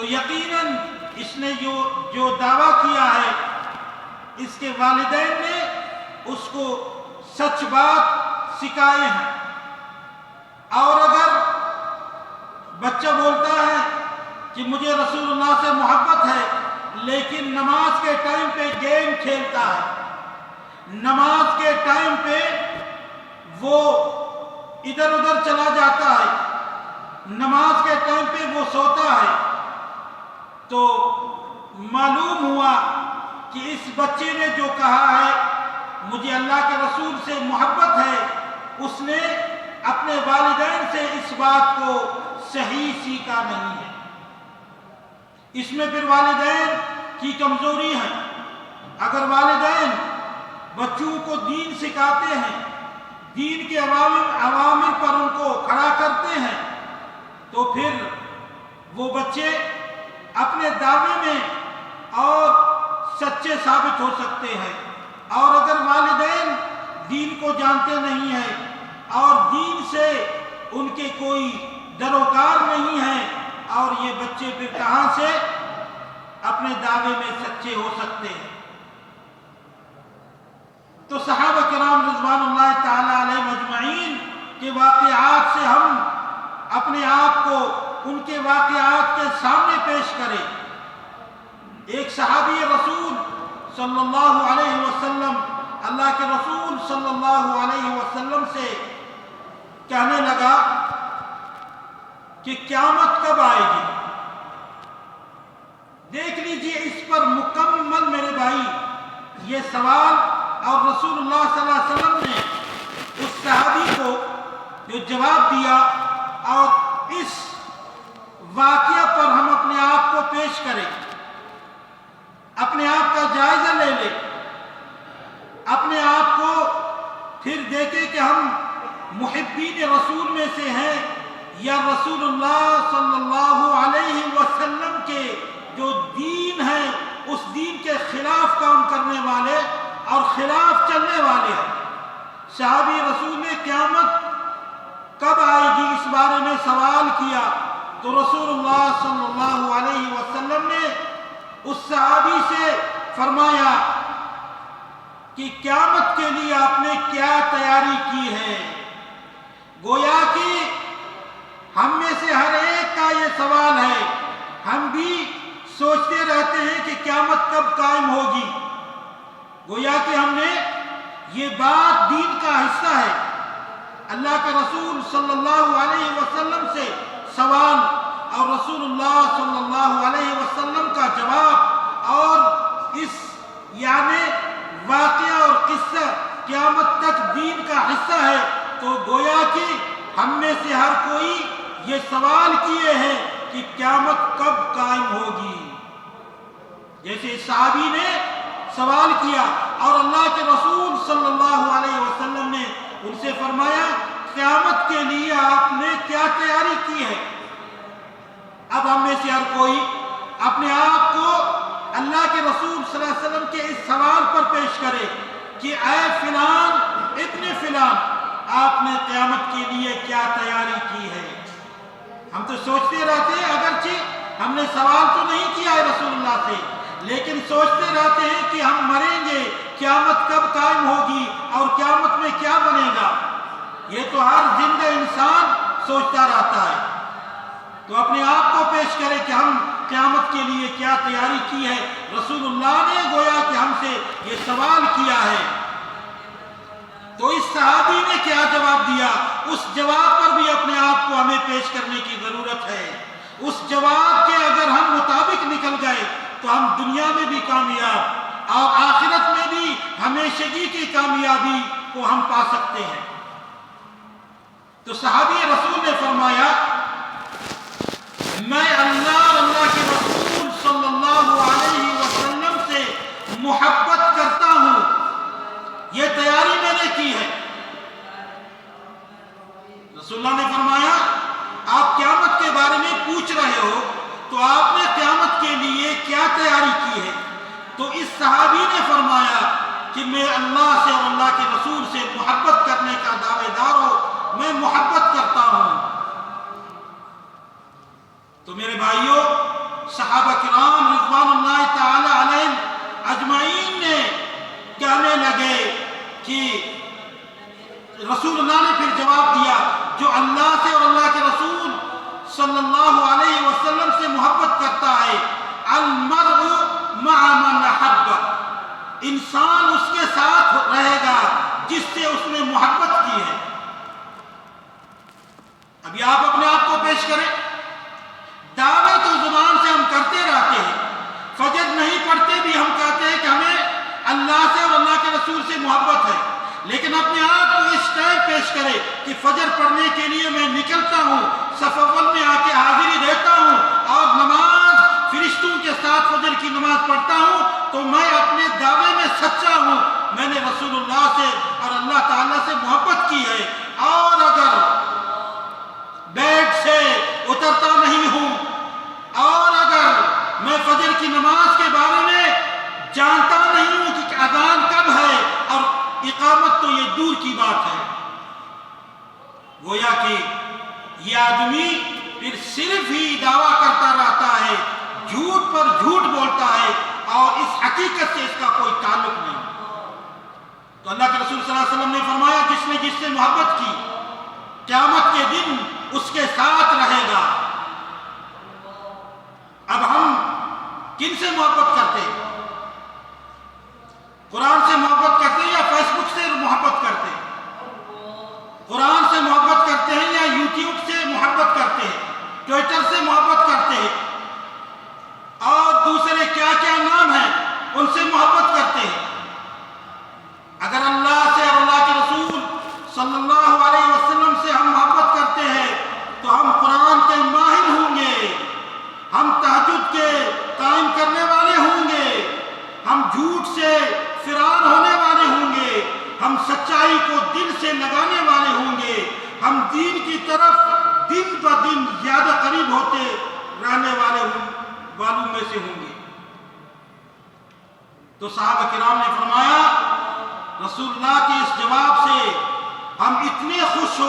تو یقیناً اس نے جو دعویٰ کیا ہے اس کے والدین نے اس کو سچ بات سکھائے ہیں۔ اور اگر بچہ بولتا ہے کہ مجھے رسول اللہ سے محبت ہے لیکن نماز کے ٹائم پہ گیم کھیلتا ہے، نماز کے ٹائم پہ وہ ادھر ادھر چلا جاتا ہے، نماز کے ٹائم پہ وہ سوتا ہے، تو معلوم ہوا کہ اس بچے نے جو کہا ہے مجھے اللہ کے رسول سے محبت ہے، اس نے اپنے والدین سے اس بات کو صحیح سیکھا نہیں ہے۔ اس میں پھر والدین کی کمزوری ہے۔ اگر والدین بچوں کو دین سکھاتے ہیں، دین کے عوامر پر ان کو کھڑا کرتے ہیں، تو پھر وہ بچے اپنے دعوے میں اور سچے ثابت ہو سکتے ہیں۔ اور اگر والدین دین کو جانتے نہیں ہیں اور دین سے ان کے کوئی دروکار نہیں ہے، اور یہ بچے پھر کہاں سے اپنے دعوے میں سچے ہو سکتے ہیں؟ تو صحابہ کرام رضوان اللہ تعالی علیہ مجمعین کے واقعات سے ہم اپنے آپ کو ان کے واقعات کے سامنے پیش کریں۔ ایک صحابی رسول صلی اللہ علیہ وسلم اللہ کے رسول صلی اللہ علیہ وسلم سے کہنے لگا کہ قیامت کب آئے گی؟ دیکھ لیجئے اس پر مکمل میرے بھائی یہ سوال، اور رسول اللہ صلی اللہ علیہ وسلم نے اس صحابی کو جو جواب دیا، اور اس واقعہ پر ہم اپنے آپ کو پیش کریں، اپنے آپ کا جائزہ لے لیں، اپنے آپ کو پھر دیکھیں کہ ہم محبین رسول میں سے ہیں یا رسول اللہ صلی اللہ علیہ وسلم کے جو دین ہے اس دین کے خلاف کام کرنے والے اور خلاف چلنے والے ہیں۔ صحابی رسول نے قیامت کب آئے گی اس بارے میں سوال کیا، تو رسول اللہ صلی اللہ علیہ وسلم نے اس صحابی سے فرمایا کہ قیامت کے لیے آپ نے کیا تیاری کی ہے؟ گویا کہ ہم میں سے ہر ایک کا یہ سوال ہے، ہم بھی سوچتے رہتے ہیں کہ قیامت کب قائم ہوگی۔ گویا کہ ہم نے یہ بات دین کا حصہ ہے، اللہ کے رسول صلی اللہ علیہ وسلم سے سوال اور رسول اللہ صلی اللہ علیہ وسلم کا جواب، اور اس یعنی واقعہ اور قصہ قیامت تک دین کا حصہ ہے۔ تو گویا کہ ہم میں سے ہر کوئی یہ سوال کیے ہیں کہ قیامت کب قائم ہوگی، جیسے صحابی نے سوال کیا، اور اللہ کے رسول صلی اللہ علیہ وسلم نے ان سے فرمایا قیامت کے لیے آپ نے کیا تیاری کی ہے؟ اب ہم میں سے ہر کوئی اپنے آپ کو اللہ کے رسول صلی اللہ علیہ وسلم کے اس سوال پر پیش کرے کہ اے فلان ابن فلان، آپ نے قیامت کے لیے کیا تیاری کی ہے؟ ہم تو سوچتے رہتے ہیں، اگرچہ ہم نے سوال تو نہیں کیا ہے رسول اللہ سے، لیکن سوچتے رہتے ہیں کہ ہم مریں گے، قیامت کب قائم ہوگی اور قیامت میں کیا بنے گا۔ یہ تو ہر زندہ انسان سوچتا رہتا ہے۔ تو اپنے آپ کو پیش کرے کہ ہم قیامت کے لیے کیا تیاری کی ہے۔ رسول اللہ نے گویا کہ ہم سے یہ سوال کیا ہے، تو اس صحابی نے کیا جواب دیا، اس جواب پر بھی اپنے آپ کو ہمیں پیش کرنے کی ضرورت ہے۔ اس جواب کے اگر ہم مطابق نکل گئے تو ہم دنیا میں بھی کامیاب اور آخرت میں بھی ہمیشگی کی کامیابی کو ہم پا سکتے ہیں۔ تو صحابی رسول نے فرمایا میں اللہ اور اللہ کے رسول صلی اللہ علیہ وسلم سے محبت کرتا ہوں، یہ تیاری میں نے کی ہے۔ رسول اللہ نے فرمایا آپ قیامت کے بارے میں پوچھ رہے ہو تو آپ نے قیامت کے لیے کیا تیاری کی ہے؟ تو اس صحابی نے فرمایا کہ میں اللہ سے اور اللہ کے رسول سے محبت کرنے کا دعوے دار ہوں، میں محبت کرتا ہوں۔ تو میرے بھائیوں، صحابہ کرام رضوان اللہ تعالی علیہم اجمعین نے کہنے لگے کہ رسول اللہ نے پھر جواب دیا جو اللہ سے اور اللہ کے رسول صلی اللہ علیہ وسلم سے محبت کرتا ہے المرء مع من احب، انسان اس کے ساتھ رہے گا جس سے اس نے محبت کی ہے۔ ابھی آپ اپنے آپ کو پیش کریں، دعوے تو زبان سے ہم کرتے رہتے ہیں، فجر نہیں پڑھتے بھی ہم کہتے ہیں کہ ہمیں اللہ سے اور اللہ کے رسول سے محبت ہے، لیکن اپنے آپ کو اس ٹائم پیش کرے کہ فجر پڑھنے کے لیے میں نکلتا ہوں، صف اول میں آ کے حاضری دیتا ہوں اور نماز فرشتوں کے ساتھ فجر کی نماز پڑھتا ہوں، تو میں اپنے دعوے میں سچا ہوں، میں نے رسول اللہ سے اور اللہ تعالیٰ سے محبت کی ہے۔ اور اگر بیڈ سے اترتا نہیں ہوں اور اگر میں فجر کی نماز کے بارے میں جانتا نہیں ہوں کہ اذان کب ہے اور اقامت تو یہ دور کی بات ہے، گویا کہ یہ آدمی پھر صرف ہی دعویٰ کرتا رہتا ہے، جھوٹ پر جھوٹ بولتا ہے اور اس حقیقت سے اس کا کوئی تعلق نہیں۔ تو اللہ کے رسول صلی اللہ علیہ وسلم نے فرمایا جس نے جس سے محبت کی قیامت کے دن اس کے ساتھ رہے گا۔ اب ہم کن سے محبت کرتے ہیں؟ قرآن سے محبت کرتے ہیں یا فیس بک سے محبت کرتے ہیں؟ قرآن سے محبت کرتے ہیں یا یوٹیوب سے محبت کرتے ہیں، ٹویٹر سے محبت کرتے ہیں اور دوسرے کیا کیا نام ہیں ان سے محبت کرتے ہیں؟ اگر اللہ سے اور اللہ کے رسول صلی اللہ علیہ وسلم سے ہم محبت کرتے ہیں تو ہم قرآن کے ماہر ہوں گے، ہم تہجد کے قائم کرنے والے ہوں گے، ہم جھوٹ سے فرار ہونے والے ہوں گے، ہم سچائی کو دل سے لگانے والے ہوں گے، ہم دین کی طرف دن بہ دن زیادہ قریب ہوتے رہنے والوں میں سے ہوں گے۔ تو صحابہ کرام نے فرمایا رسول اللہ کے اس جواب سے ہم اتنے خوش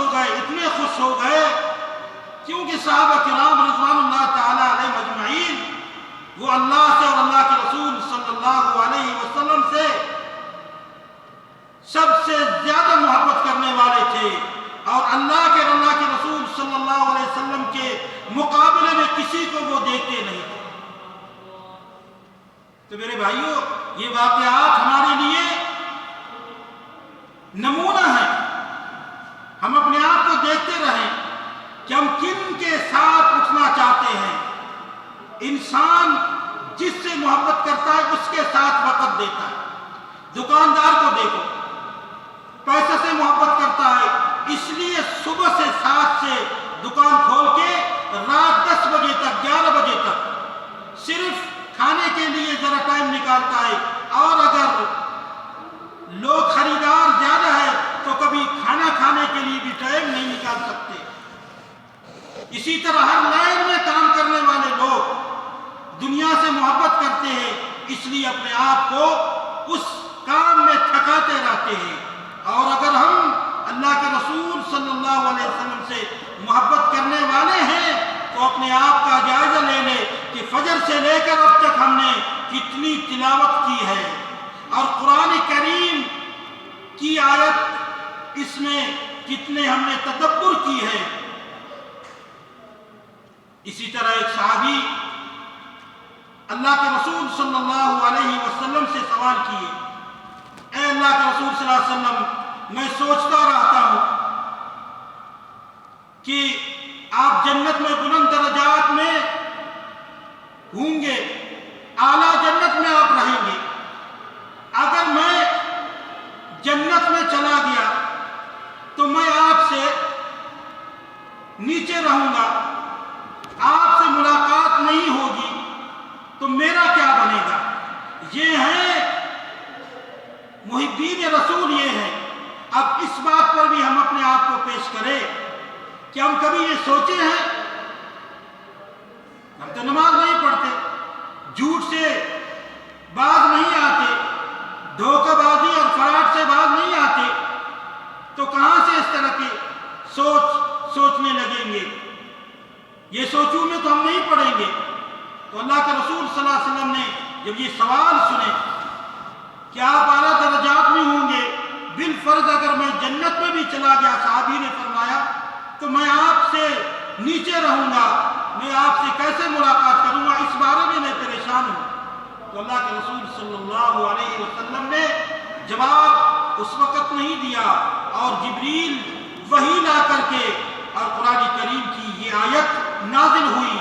ہو گئے کیونکہ صحابہ کرام رضوان اللہ تعالی علیہم اجمعین وہ اللہ سے اور اللہ کے رسول صلی اللہ علیہ وسلم سے سب سے زیادہ محبت کرنے والے تھے، اور اللہ کے رسول صلی اللہ علیہ وسلم کے مقابلے میں کسی کو وہ دیکھتے نہیں تھے۔ تو میرے بھائیوں، یہ واقعات ہمارے لیے نمونہ ہے، ہم اپنے آپ کو دیکھتے رہیں کہ ہم کن کے ساتھ اٹھنا چاہتے ہیں۔ انسان جس سے محبت کرتا ہے اس کے ساتھ وقت دیتا ہے۔ دکاندار کو دیکھو، پیسے سے محبت کرتا ہے، اس لیے صبح سے 7 سے دکان کھول کے رات 10 بجے تک 11 بجے تک صرف کھانے کے لیے ذرا ٹائم نکالتا ہے، اور اگر لوگ خریدار زیادہ ہے تو کبھی کھانا کھانے کے لیے بھی ٹائم نہیں نکال سکتے۔ اسی طرح ہر لائن میں کام کرنے والے لوگ دنیا سے محبت کرتے ہیں، اس لیے اپنے آپ کو اس کام میں تھکاتے رہتے ہیں۔ اور اگر ہم اللہ کے رسول صلی اللہ علیہ وسلم سے محبت کرنے والے ہیں تو اپنے آپ کا جائزہ لے لیں کہ فجر سے لے کر اب تک ہم نے کتنی تلاوت کی ہے، اور قرآن کریم کی آیت اس میں کتنے ہم نے تدبر کی ہے۔ اسی طرح ایک صحابی اللہ کے رسول صلی اللہ علیہ وسلم سے سوال کیے، اے اللہ کے رسول صلی اللہ علیہ وسلم، میں سوچتا رہتا ہوں کہ آپ جنت میں بلند درجات میں ہوں گے، اعلیٰ جنت میں آپ رہیں گے، اگر میں جنت میں چلا گیا تو میں آپ سے نیچے رہوں گا، آپ سے ملاقات نہیں ہوگی، تو میرا کیا بنے گا؟ یہ ہے محبین رسول، یہ ہے۔ اب اس بات پر بھی ہم اپنے آپ کو پیش کریں کہ ہم کبھی یہ سوچے ہیں؟ ہم تو نماز نہیں پڑھتے، جھوٹ سے باز نہیں آتے، دھوکہ بازی اور فراڈ سے باز نہیں آتے، تو کہاں سے اس طرح کی سوچنے لگیں گے؟ یہ سوچوں میں تو ہم نہیں پڑیں گے۔ تو اللہ کے رسول صلی اللہ علیہ وسلم نے جب یہ سوال سنے کہ آپ اعلیٰ درجات میں ہوں گے، بالفرض اگر میں جنت میں بھی چلا گیا، صحابی نے فرمایا تو میں آپ سے نیچے رہوں گا، میں آپ سے کیسے ملاقات کروں گا، اس بارے میں پریشان ہوں۔ تو اللہ کے رسول صلی اللہ علیہ وسلم نے جواب اس وقت نہیں دیا، اور جبریل وحی لا کر کے اور قرآن کریم کی یہ آیت نازل ہوئی،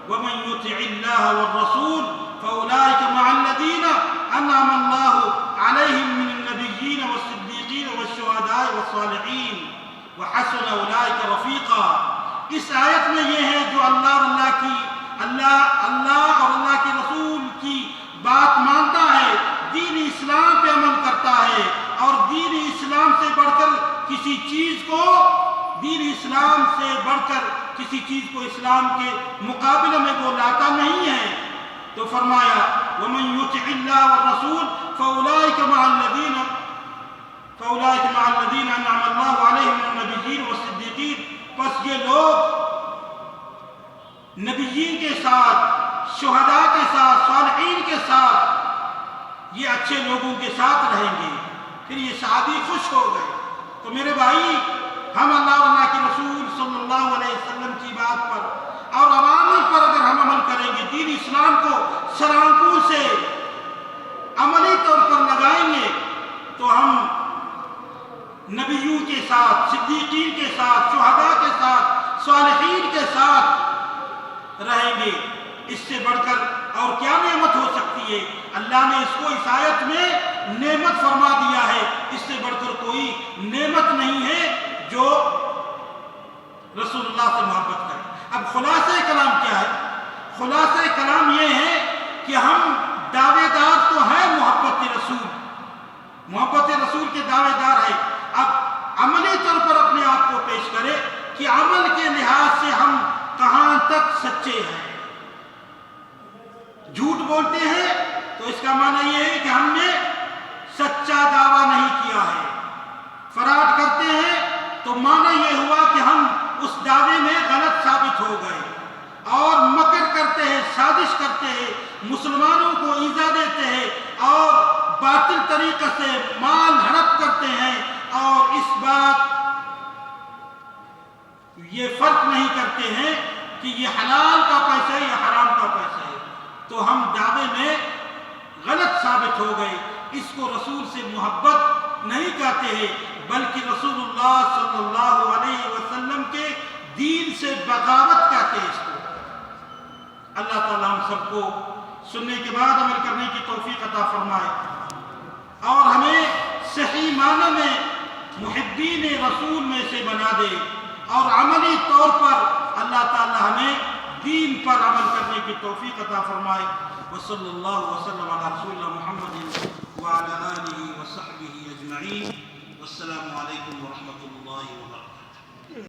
وَمَن يُطِعِ اللَّهَ وَالرَّسُولَ فَأُولَٰئِكَ مَعَ الَّذِينَ أَنْعَمَ اللَّهُ عَلَيْهِم مِّنَ النَّبِيِّينَ وَالصِّدِّيقِينَ وَالشُّهَدَاءِ وَالصَّالِحِينَ وَحَسُنَ أُولَٰئِكَ رَفِيقًا۔ اس آیت میں یہ ہے جو اللہ اور اللہ کے رسول کی بات مانتا ہے، دین اسلام پہ عمل کرتا ہے، اور دین اسلام سے بڑھ کر کسی چیز کو اسلام کے مقابلے میں وہ لاتا نہیں ہے، تو فرمایا وَمَن يُطِعِ اللَّهَ وَالرَّسُولَ فَأُولَٰئِكَ مَعَ الَّذِينَ أَنْعَمَ اللَّهُ عَلَيْهِم مِّنَ النَّبِيِّينَ وَالصِّدِّيقِينَ، پس یہ لوگ نبیین کے ساتھ، شہداء کے ساتھ، صالحین کے ساتھ، یہ اچھے لوگوں کے ساتھ رہیں گے۔ پھر یہ صحابی خوش ہو گئے۔ تو میرے بھائی، ہم اللہ اور اللہ کے رسول صلی اللہ علیہ وسلم کی بات پر اور عوامل پر اگر ہم عمل کریں گے، دین اسلام کو سرانکوں سے عملی طور پر لگائیں گے، تو ہم نبیوں کے ساتھ، صدیقین کے ساتھ، شہداء کے ساتھ، صالحین کے ساتھ رہیں گے۔ اس سے بڑھ کر اور کیا نعمت ہو سکتی ہے؟ اللہ نے اس کو اس آیت میں نعمت فرما دیا ہے، اس سے بڑھ کر کوئی نعمت نہیں ہے جو رسول اللہ سے محبت کرے۔ اب خلاصہ کلام کیا ہے؟ خلاصہ کلام یہ ہے کہ ہم دعوے دار تو ہیں محبت رسول کے دعوے دار ہیں، اب عملی طور پر اپنے آپ کو پیش کرے کہ عمل کے لحاظ سے ہم کہاں تک سچے ہیں۔ جھوٹ بولتے ہیں تو اس کا معنی یہ ہے کہ ہم نے سچا دعویٰ نہیں کیا ہے۔ فراڈ کرتے ہیں تو معنی یہ ہوا کہ ہم اس دعوے میں غلط ثابت ہو گئے، اور مکر کرتے ہیں، سازش کرتے ہیں، مسلمانوں کو ایذا دیتے ہیں اور باطل طریقے سے مال ہڑپ کرتے ہیں، اور اس بات یہ فرق نہیں کرتے ہیں کہ یہ حلال کا پیسہ ہے یا حرام کا پیسہ ہے، تو ہم دعوے میں غلط ثابت ہو گئے۔ اس کو رسول سے محبت نہیں کہتے ہیں، بلکہ رسول اللہ صلی اللہ علیہ وسلم کے دین سے بغاوت کہتے ہیں اس کو۔ اللہ تعالیٰ ہم سب کو سننے کے بعد عمل کرنے کی توفیق عطا فرمائے، اور ہمیں صحیح معنی میں محبین رسول میں سے بنا دے، اور عملی طور پر اللہ تعالیٰ ہمیں دین پر عمل کرنے کی توفیق عطا فرمائے۔ وصلی اللہ وسلم علی رسول محمد وعلی آلہ وصحبہ اجمعین۔ والسلام علیکم ورحمۃ اللہ وبرکاتہ۔